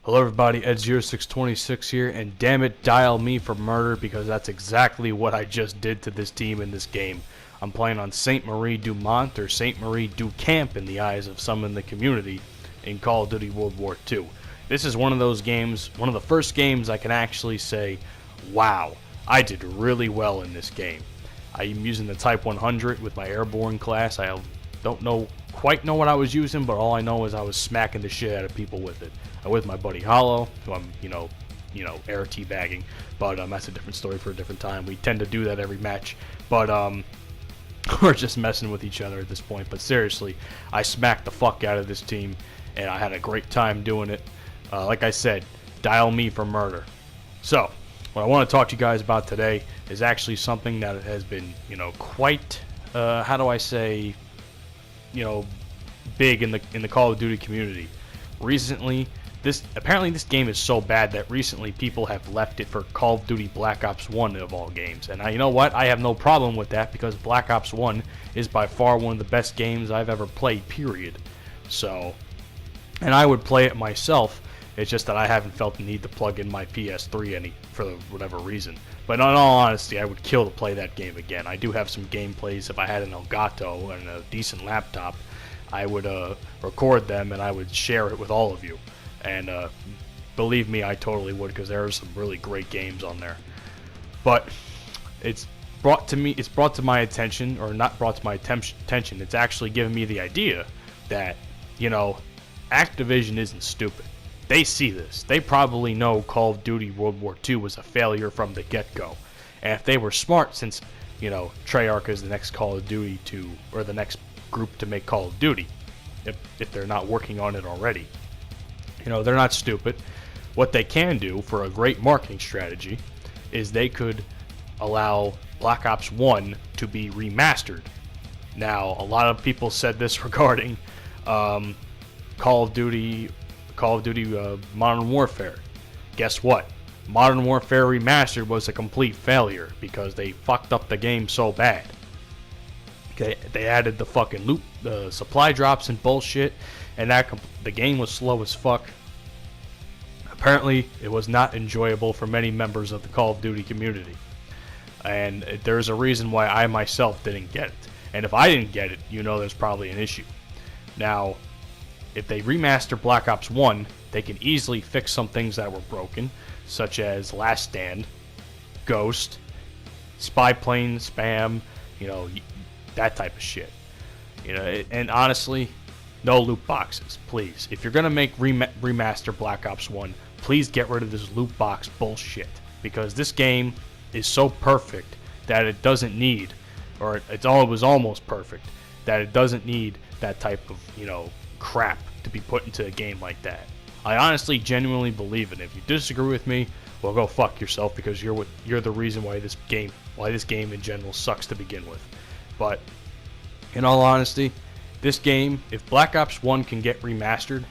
Hello everybody, Ed0626 here, and damn it, dial me for murder because that's exactly what I just did to this team in this game. I'm playing on Saint Marie du Mont, or Saint Marie du Camp in the eyes of some in the community, in Call of Duty World War II. This is one of those games, one of the first games I can actually say, wow, I did really well in this game. I'm using the Type 100 with my airborne class. I don't quite know what I was using, but all I know is I was smacking the shit out of people with it. I'm with my buddy Hollow, who I'm, air teabagging, but that's a different story for a different time. We tend to do that every match, but we're just messing with each other at this point. But seriously, I smacked the fuck out of this team, and I had a great time doing it. Like I said, dial me for murder. So, what I want to talk to you guys about today is actually something that has been, quite, how do I say, big in the Call of Duty community. Recently, apparently this game is so bad that recently people have left it for Call of Duty Black Ops 1 of all games. And you know what? I have no problem with that because Black Ops 1 is by far one of the best games I've ever played, period. So, and I would play it myself. It's just that I haven't felt the need to plug in my PS3 for whatever reason. But in all honesty, I would kill to play that game again. I do have some gameplays. If I had an Elgato and a decent laptop, I would record them and I would share it with all of you. And believe me, I totally would, because there are some really great games on there. But it's brought to my attention, or not brought to my attention. It's actually given me the idea that, Activision isn't stupid. They see this. They probably know Call of Duty World War II was a failure from the get-go. And if they were smart, since, Treyarch is the next Call of Duty or the next group to make Call of Duty, if they're not working on it already. They're not stupid. What they can do for a great marketing strategy is they could allow Black Ops 1 to be remastered. Now, a lot of people said this regarding Call of Duty Modern Warfare. Guess what? Modern Warfare Remastered was a complete failure because they fucked up the game so bad. Okay, they added the fucking loot, the supply drops and bullshit, and the game was slow as fuck. Apparently, it was not enjoyable for many members of the Call of Duty community. And there's a reason why I myself didn't get it. And if I didn't get it, there's probably an issue. Now, if they remaster Black Ops 1, they can easily fix some things that were broken, such as Last Stand, Ghost, spy plane spam, that type of shit. And honestly, no loot boxes, please. If you're gonna make remaster Black Ops 1, please get rid of this loot box bullshit, because this game is so perfect that it doesn't need, or it was almost perfect, that it doesn't need that type of crap to be put into a game like that. I honestly, genuinely believe it. If you disagree with me, well, go fuck yourself, because you're the reason why this game in general sucks to begin with. But in all honesty, this game, if Black Ops 1 can get remastered,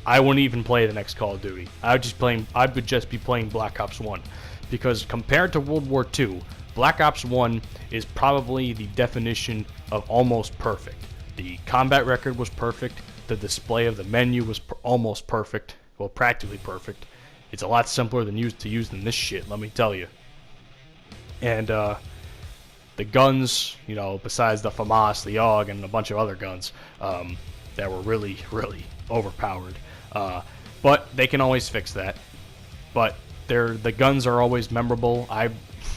I wouldn't even play the next Call of Duty. I would just be playing Black Ops 1, because compared to World War II, Black Ops 1 is probably the definition of almost perfect. The combat record was perfect. The display of the menu was almost perfect. Well, practically perfect. It's a lot simpler to use than this shit, let me tell you. And the guns, besides the FAMAS, the AUG, and a bunch of other guns that were really, really overpowered. But they can always fix that. But the guns are always memorable. I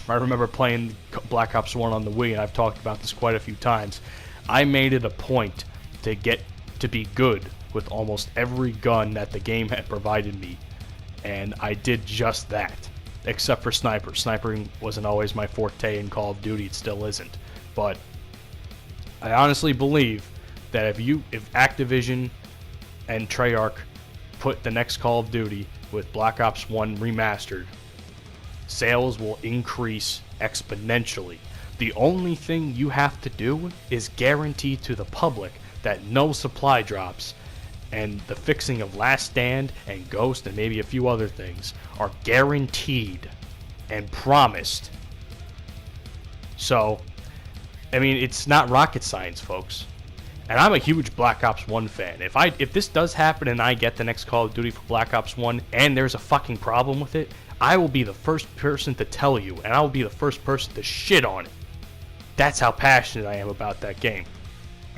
remember playing Black Ops 1 on the Wii, and I've talked about this quite a few times. I made it a point to be good with almost every gun that the game had provided me, and I did just that, except for sniper. Sniping wasn't always my forte in Call of Duty. It still isn't. But I honestly believe that if Activision and Treyarch put the next Call of Duty with Black Ops 1 remastered, sales will increase exponentially. The only thing you have to do is guarantee to the public that no supply drops and the fixing of Last Stand and Ghost and maybe a few other things are guaranteed and promised. So, it's not rocket science, folks. And I'm a huge Black Ops 1 fan. If this does happen and I get the next Call of Duty for Black Ops 1 and there's a fucking problem with it, I will be the first person to tell you, and I will be the first person to shit on it. That's how passionate I am about that game.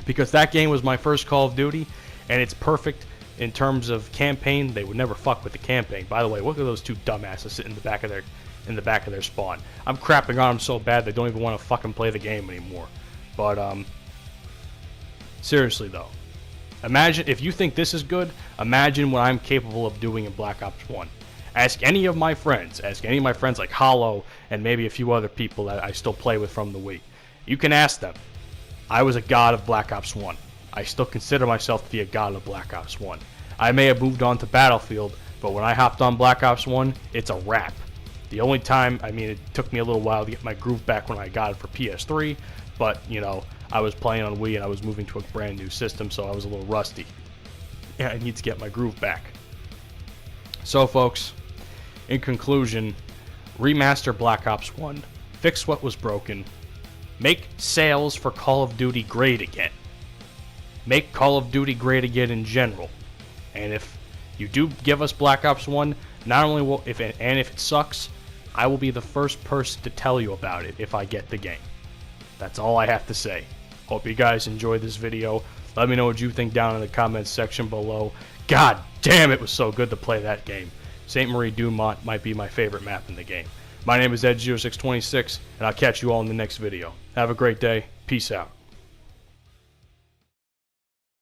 Because that game was my first Call of Duty, and it's perfect in terms of campaign. They would never fuck with the campaign. By the way, look at those two dumbasses sitting in the back of their spawn. I'm crapping on them so bad they don't even want to fucking play the game anymore. But seriously though, imagine if you think this is good. Imagine what I'm capable of doing in Black Ops 1. Ask any of my friends like Hollow and maybe a few other people that I still play with from the Wii. You can ask them. I was a god of Black Ops 1. I still consider myself to be a god of Black Ops 1. I may have moved on to Battlefield, but when I hopped on Black Ops 1, it's a wrap. The only time, I mean, it took me a little while to get my groove back when I got it for PS3, but, you know, I was playing on Wii and I was moving to a brand new system, so I was a little rusty. Yeah, I need to get my groove back. So, folks, in conclusion, remaster Black Ops 1, fix what was broken, make sales for Call of Duty great again, make Call of Duty great again in general, and if you do give us Black Ops 1, not only will, if it sucks, I will be the first person to tell you about it if I get the game. That's all I have to say. Hope you guys enjoyed this video. Let me know what you think down in the comments section below. God damn, it was so good to play that game. St. Marie Dumont might be my favorite map in the game. My name is Ed0626, and I'll catch you all in the next video. Have a great day. Peace out.